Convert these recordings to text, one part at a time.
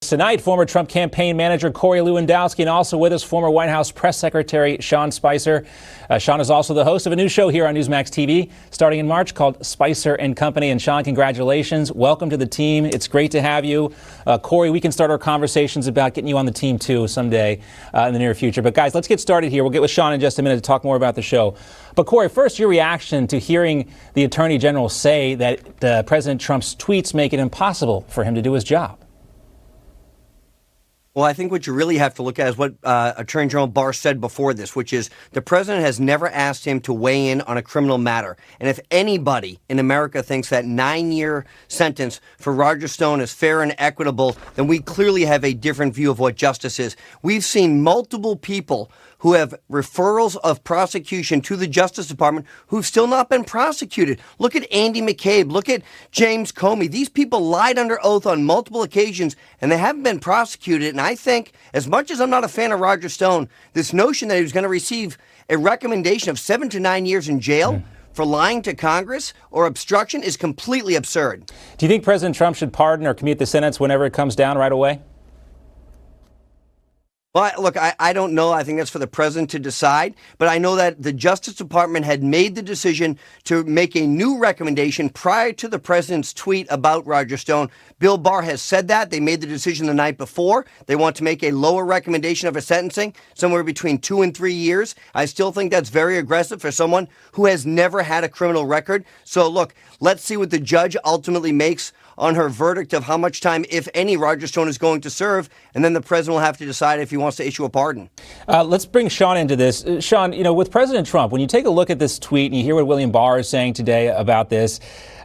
Tonight, former Trump campaign manager Corey Lewandowski, and also with us, former White House press secretary Sean Spicer. Sean is also the host of a new show here on Newsmax TV starting in March called Spicer and Company. And Sean, congratulations. Welcome to the team. It's great to have you. Corey, we can start our conversations about getting you on the team, too, someday in the near future. But guys, let's get started here. We'll get with Sean in just a minute to talk more about the show. But Corey, first, your reaction to hearing the Attorney General say that President Trump's tweets make it impossible for him to do his job. Well, I think what you really have to look at is what Attorney General Barr said before this, which is the president has never asked him to weigh in on a criminal matter. And if anybody in America thinks that 9-year sentence for Roger Stone is fair and equitable, then we clearly have a different view of what justice is. We've seen multiple people who have referrals of prosecution to the Justice Department who've still not been prosecuted. Look at Andy McCabe. Look at James Comey. These people lied under oath on multiple occasions, and they haven't been prosecuted. And I think, as much as I'm not a fan of Roger Stone, this notion that he was going to receive a recommendation of 7 to 9 years in jail for lying to Congress or obstruction is completely absurd. Do you think President Trump should pardon or commute the sentence whenever it comes down right away? Well, look, I don't know. I think that's for the president to decide. But I know that the Justice Department had made the decision to make a new recommendation prior to the president's tweet about Roger Stone. Bill Barr has said that. They made the decision the night before. They want to make a lower recommendation of a sentencing, somewhere between 2 and 3 years. I still think that's very aggressive for someone who has never had a criminal record. So, look, let's see what the judge ultimately makes on her verdict of how much time, if any, Roger Stone is going to serve, and then the president will have to decide if he wants to issue a pardon. Let's bring Sean into this. Sean, with President Trump, when you take a look at this tweet and you hear what William Barr is saying today about this,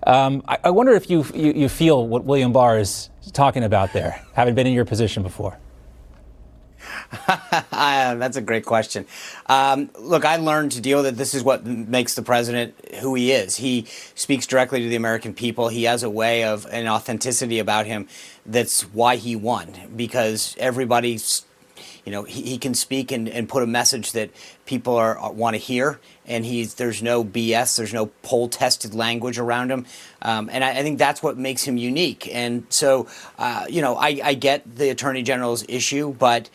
I wonder if you feel what William Barr is talking about there, having been in your position before. That's a great question. Look, I learned to deal with it. This is what makes the president who he is. He speaks directly to the American people. He has a way of an authenticity about him that's why he won, because everybody's, he can speak and put a message that people want to hear, and there's no BS, there's no poll-tested language around him, and I think that's what makes him unique. And so, I get the Attorney General's issue, but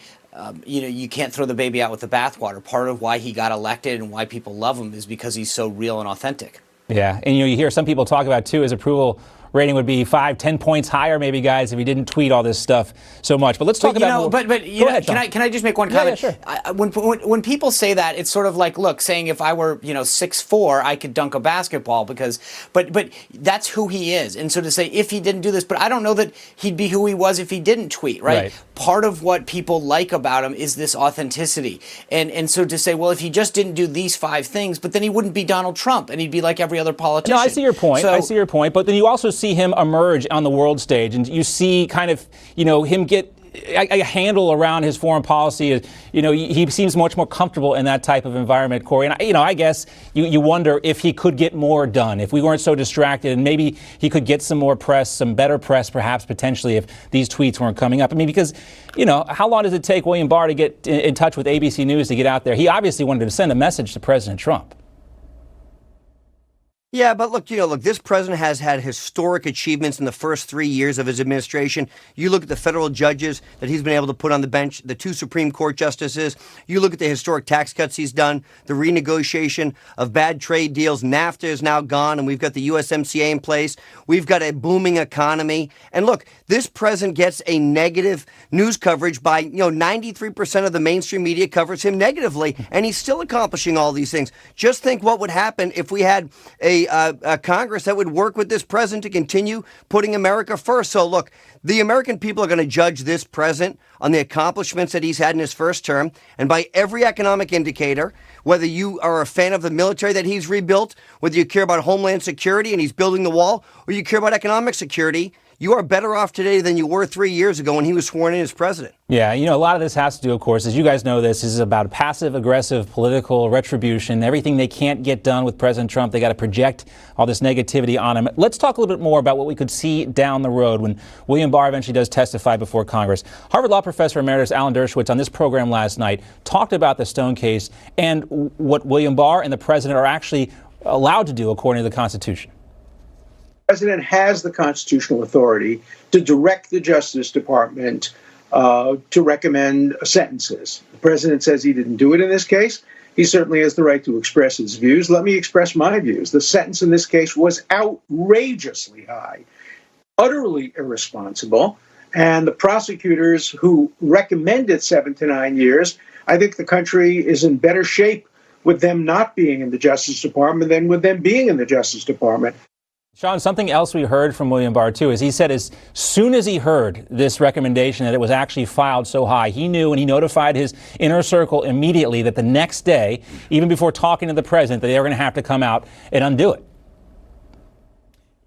you can't throw the baby out with the bathwater. Part of why he got elected and why people love him is because he's so real and authentic. Yeah, and you hear some people talk about too his approval rating would be 5-10 points higher, maybe, guys, if he didn't tweet all this stuff so much. But let's talk about. Go ahead, can I just make one comment? Yeah, sure. When people say that, it's sort of like, look, saying if I were 6'4", I could dunk a basketball but that's who he is. And so to say if he didn't do this, but I don't know that he'd be who he was if he didn't tweet, right? Part of what people like about him is this authenticity, and so to say, well, if he just didn't do these 5 things, but then he wouldn't be Donald Trump and he'd be like every other politician. No, I see your point. I see your point. But then you also see him emerge on the world stage, and you see kind of, him get a handle around his foreign policy. He seems much more comfortable in that type of environment, Corey. And, I guess you wonder if he could get more done, if we weren't so distracted, and maybe he could get some more press, some better press, perhaps, potentially, if these tweets weren't coming up. I mean, because, how long does it take William Barr to get in touch with ABC News to get out there? He obviously wanted to send a message to President Trump. Yeah, but look, this president has had historic achievements in the first 3 years of his administration. You look at the federal judges that he's been able to put on the bench, the 2 Supreme Court justices. You look at the historic tax cuts he's done, the renegotiation of bad trade deals. NAFTA is now gone, and we've got the USMCA in place. We've got a booming economy. And look, this president gets a negative news coverage by, 93% of the mainstream media covers him negatively, and he's still accomplishing all these things. Just think what would happen if we had a Congress that would work with this president to continue putting America first. So look, the American people are going to judge this president on the accomplishments that he's had in his first term. And by every economic indicator, whether you are a fan of the military that he's rebuilt, whether you care about Homeland Security and he's building the wall, or you care about economic security, you are better off today than you were 3 years ago when he was sworn in as president. Yeah, a lot of this has to do, of course, as you guys know, this is about passive-aggressive political retribution. Everything they can't get done with President Trump, they got to project all this negativity on him. Let's talk a little bit more about what we could see down the road when William Barr eventually does testify before Congress. Harvard Law professor emeritus Alan Dershowitz on this program last night talked about the Stone case and what William Barr and the president are actually allowed to do according to the Constitution. president has the constitutional authority to direct the Justice Department to recommend sentences. The president says he didn't do it in this case. He certainly has the right to express his views. Let me express my views. The sentence in this case was outrageously high, utterly irresponsible. And the prosecutors who recommended 7 to 9 years, I think the country is in better shape with them not being in the Justice Department than with them being in the Justice Department. Sean, something else we heard from William Barr, too, is he said as soon as he heard this recommendation that it was actually filed so high, he knew and he notified his inner circle immediately that the next day, even before talking to the president, that they were going to have to come out and undo it.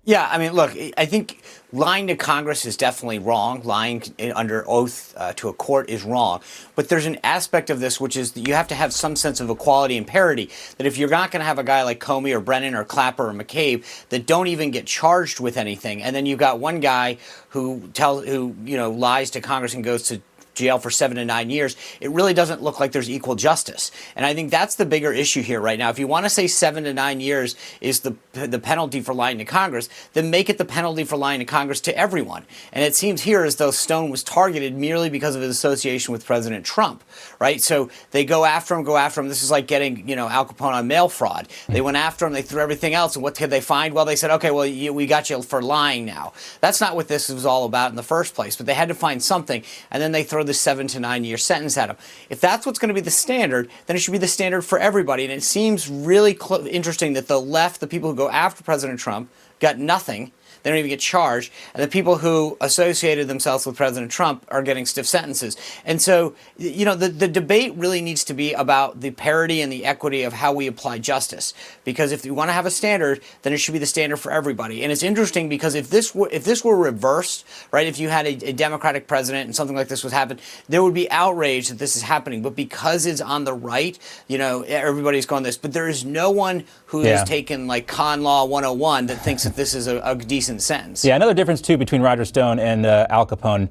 Yeah, I mean, look, I think lying to Congress is definitely wrong. Lying under oath to a court is wrong. But there's an aspect of this which is that you have to have some sense of equality and parity. That if you're not going to have a guy like Comey or Brennan or Clapper or McCabe that don't even get charged with anything, and then you've got one guy who lies to Congress and goes to jail for 7 to 9 years, it really doesn't look like there's equal justice. And I think that's the bigger issue here right now. If you want to say 7 to 9 years is the penalty for lying to Congress, then make it the penalty for lying to Congress to everyone. And it seems here as though Stone was targeted merely because of his association with President Trump, right? So they go after him. This is like getting, Al Capone on mail fraud. They went after him, they threw everything else, and what did they find? Well, they said, okay, well, we got you for lying now. That's not what this was all about in the first place, but they had to find something, and then they throw the 7 to 9 year sentence at him. If that's what's going to be the standard, then it should be the standard for everybody. And it seems really interesting that the left, the people who go after President Trump, got nothing. They don't even get charged. And the people who associated themselves with President Trump are getting stiff sentences. And so, the debate really needs to be about the parity and the equity of how we apply justice. Because if you want to have a standard, then it should be the standard for everybody. And it's interesting because if this were reversed, right, if you had a Democratic president and something like this was happening, there would be outrage that this is happening. But because it's on the right, everybody's going this. But there is no one who has taken like con law 101 that thinks that this is a decent sentence. Yeah, another difference, too, between Roger Stone and Al Capone.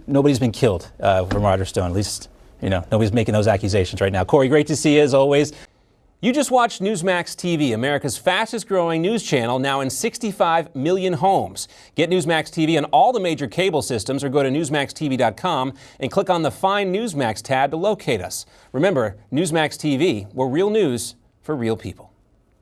Nobody's been killed from Roger Stone. At least, nobody's making those accusations right now. Corey, great to see you, as always. You just watched Newsmax TV, America's fastest-growing news channel, now in 65 million homes. Get Newsmax TV on all the major cable systems or go to NewsmaxTV.com and click on the Find Newsmax tab to locate us. Remember, Newsmax TV, we're real news for real people.